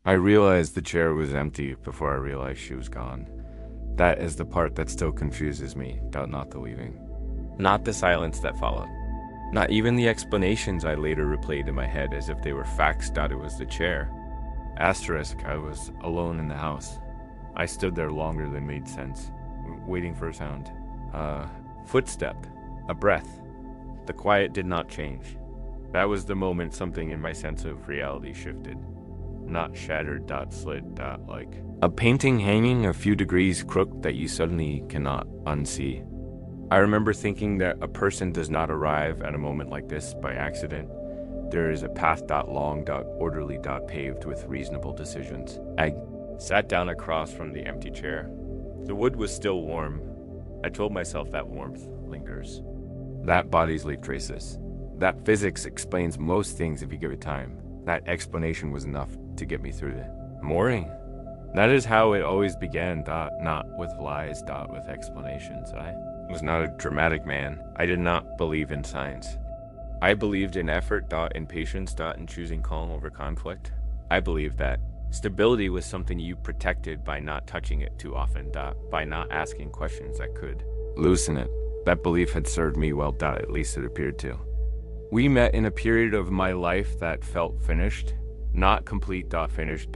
I realized the chair was empty before I realized she was gone. That is the part that still confuses me, not the leaving. Not the silence that followed. Not even the explanations I later replayed in my head as if they were facts. It was the chair. Asterisk, I was alone in the house. I stood there longer than made sense, waiting for a sound. A footstep. A breath. The quiet did not change. That was the moment something in my sense of reality shifted. Not shattered. Slid. Like a painting hanging a few degrees crooked that you suddenly cannot unsee. I remember thinking that a person does not arrive at a moment like this by accident. There is a path. Long. Orderly. Paved with reasonable decisions. I sat down across from the empty chair. The wood was still warm. I told myself that warmth lingers. That bodies leave traces. That physics explains most things if you give it time. That explanation was enough to get me through it. Mooring. That is how it always began. Not with lies. With explanations. I was not a dramatic man. I did not believe in science. I believed in effort. In patience. In choosing calm over conflict. I believed that stability was something you protected by not touching it too often. By not asking questions that could loosen it. That belief had served me well. At least it appeared to. We met in a period of my life that felt finished. Not complete. Finished.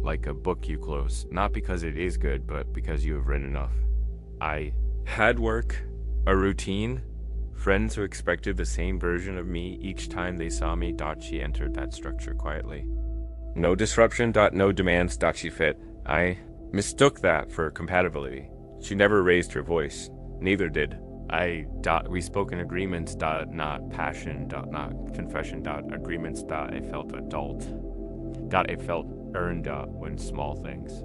Like a book you close. Not because it is good, but because you have read enough. I had work, a routine, friends who expected the same version of me each time they saw me. She entered that structure quietly. No disruption. No demands. She fit. I mistook that for compatibility. She never raised her voice. Neither did I. We spoke in agreements. Not passion. Not confession. Agreements. I felt adult. I felt earned. When small things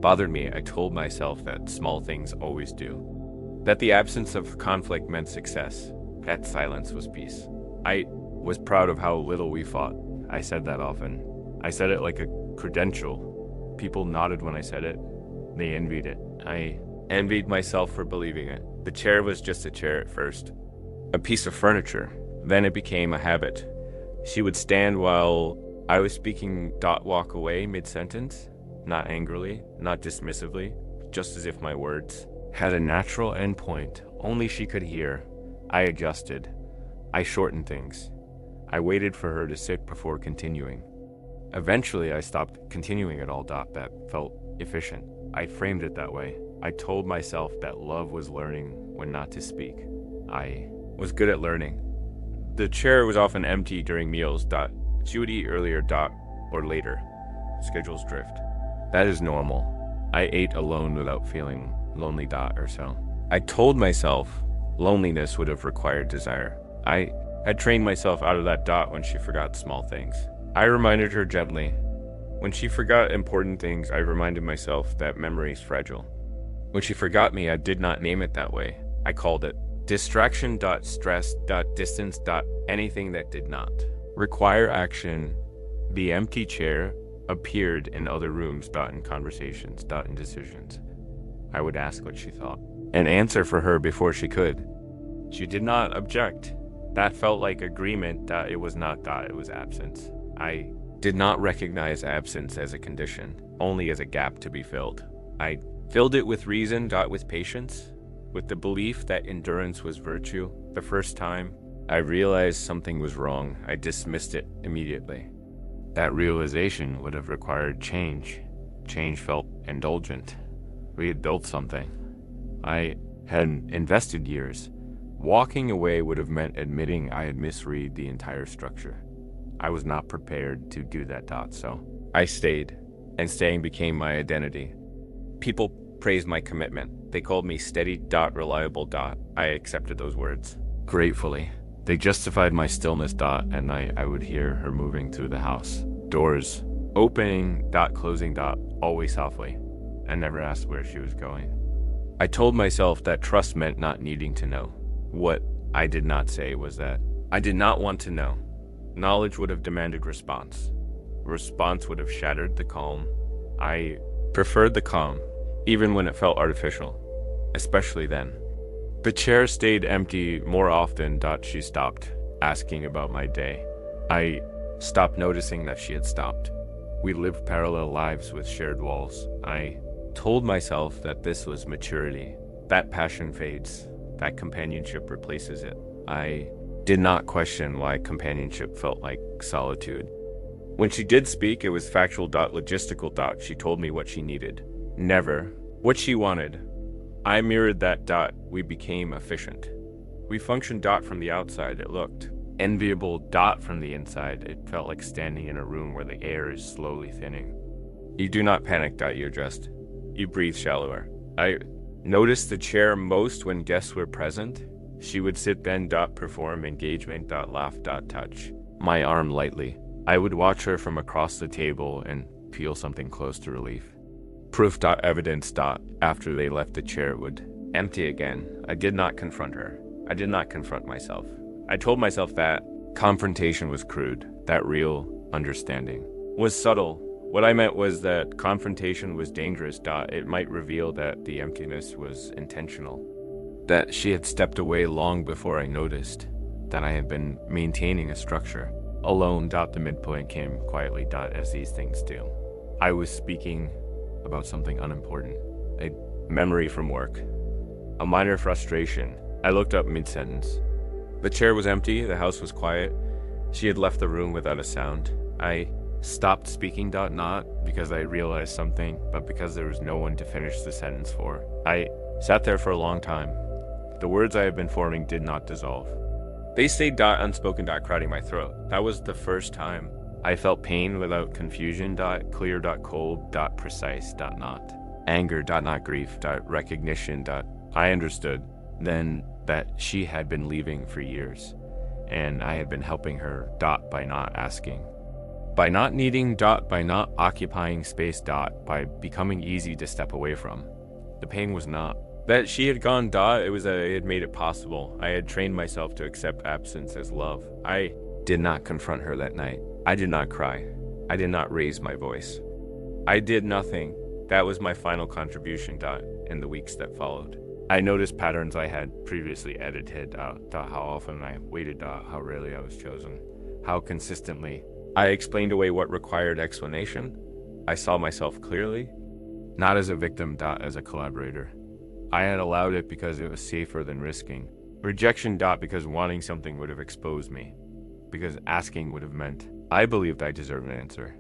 bothered me, I told myself that small things always do. That the absence of conflict meant success. That silence was peace. I was proud of how little we fought. I said that often. I said it like a credential. People nodded when I said it. They envied it. I envied myself for believing it. The chair was just a chair at first. A piece of furniture. Then it became a habit. She would stand while I was speaking. Walk away mid-sentence. Not angrily, not dismissively, just as if my words had a natural endpoint only she could hear. I adjusted. I shortened things. I waited for her to sit before continuing. Eventually, I stopped continuing at all. That felt efficient. I framed it that way. I told myself that love was learning when not to speak. I was good at learning. The chair was often empty during meals. She would eat earlier. Or later. Schedules drift. That is normal. I ate alone without feeling lonely. Or so. I told myself loneliness would have required desire. I had trained myself out of that. When she forgot small things. I reminded her gently. When she forgot important things, I reminded myself that memory is fragile. When she forgot me, I did not name it that way. I called it distraction. Stress. Distance. Anything that did not require action. The empty chair appeared in other rooms. In conversations. In decisions. I would ask what she thought and answer for her before she could. She did not object. That felt like agreement. It was not. It was absence. I did not recognize absence as a condition, only as a gap to be filled. I filled it with reason. With patience, with the belief that endurance was virtue. The first time I realized something was wrong, I dismissed it immediately. That realization would have required change. Change felt indulgent. We had built something. I had invested years. Walking away would have meant admitting I had misread the entire structure. I was not prepared to do that. So I stayed, and staying became my identity. People praised my commitment. They called me steady. Reliable. I accepted those words gratefully. They justified my stillness. At night, I would hear her moving through the house. Doors opening. Closing. Always softly. I never asked where she was going. I told myself that trust meant not needing to know. What I did not say was that I did not want to know. Knowledge would have demanded response. Response would have shattered the calm. I preferred the calm, even when it felt artificial, especially then. The chair stayed empty more often. She stopped asking about my day. I stopped noticing that she had stopped. We lived parallel lives with shared walls. I told myself that this was maturity. That passion fades. That companionship replaces it. I did not question why companionship felt like solitude. When she did speak, it was factual. Logistical. She told me what she needed. Never what she wanted. I mirrored that. We became efficient. We functioned. From the outside, it looked enviable. From the inside, it felt like standing in a room where the air is slowly thinning. You do not panic. You addressed. You breathe shallower. I noticed the chair most when guests were present. She would sit then. Perform engagement. Laugh. Touch my arm lightly. I would watch her from across the table and feel something close to relief. Proof. Evidence. After they left, the chair would empty again. I did not confront her. I did not confront myself. I told myself that confrontation was crude, that real understanding was subtle. What I meant was that confrontation was dangerous. It might reveal that the emptiness was intentional, that she had stepped away long before I noticed, that I had been maintaining a structure. Alone. The midpoint came quietly. As these things do. I was speaking about something unimportant, a memory from work, a minor frustration. I looked up mid-sentence. The chair was empty, the house was quiet. She had left the room without a sound. I stopped speaking. Not because I realized something, but because there was no one to finish the sentence for. I sat there for a long time. The words I had been forming did not dissolve. They stayed. Unspoken. Crowding my throat. That was the first time I felt pain without confusion. Clear. Cold. Precise. Not anger. Not grief. Recognition. I understood then that she had been leaving for years, and I had been helping her. By not asking, by not needing. By not occupying space. By becoming easy to step away from. The pain was not that she had gone. It was that it had made it possible. I had trained myself to accept absence as love. I did not confront her that night. I did not cry. I did not raise my voice. I did nothing. That was my final contribution. In the weeks that followed, I noticed patterns I had previously edited. How often I waited. How rarely I was chosen. How consistently I explained away what required explanation. I saw myself clearly, not as a victim. As a collaborator. I had allowed it because it was safer than risking. Rejection. Because wanting something would have exposed me. Because asking would have meant I believed I deserved an answer.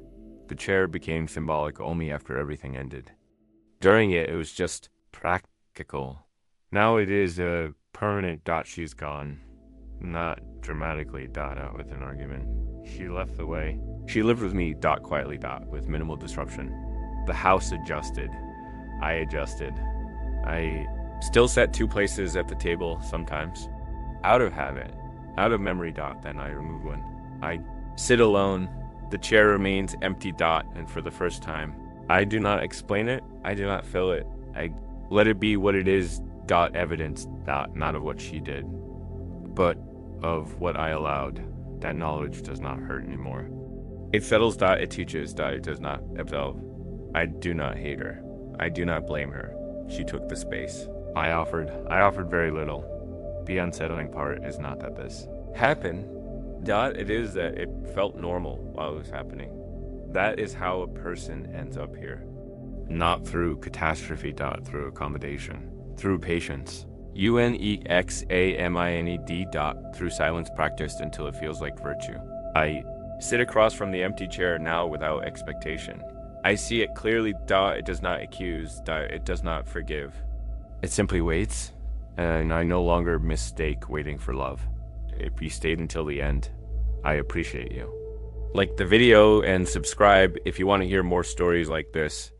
The chair became symbolic only after everything ended. During it, it was just practical. Now it is a permanent. She's gone. Not dramatically. Out with an argument. She left the way. She lived with me. Quietly. With minimal disruption. The house adjusted. I adjusted. I still sat two places at the table sometimes. Out of habit. Out of memory. Then I remove one. I sit alone. The chair remains empty. And for the first time, I do not explain it. I do not fill it. I let it be what it is. Evidence. Not of what she did, but of what I allowed. That knowledge does not hurt anymore. It settles. It teaches. It does not absolve. I do not hate her. I do not blame her. She took the space. I offered very little. The unsettling part is not that this happened. It is that it felt normal while it was happening. That is how a person ends up here. Not through catastrophe. Through accommodation. Through patience. UNEXAMINED. Through silence practiced until it feels like virtue. I sit across from the empty chair now without expectation. I see it clearly. It does not accuse. It does not forgive. It simply waits, and I no longer mistake waiting for love. If you stayed until the end, I appreciate you. Like the video and subscribe if you want to hear more stories like this.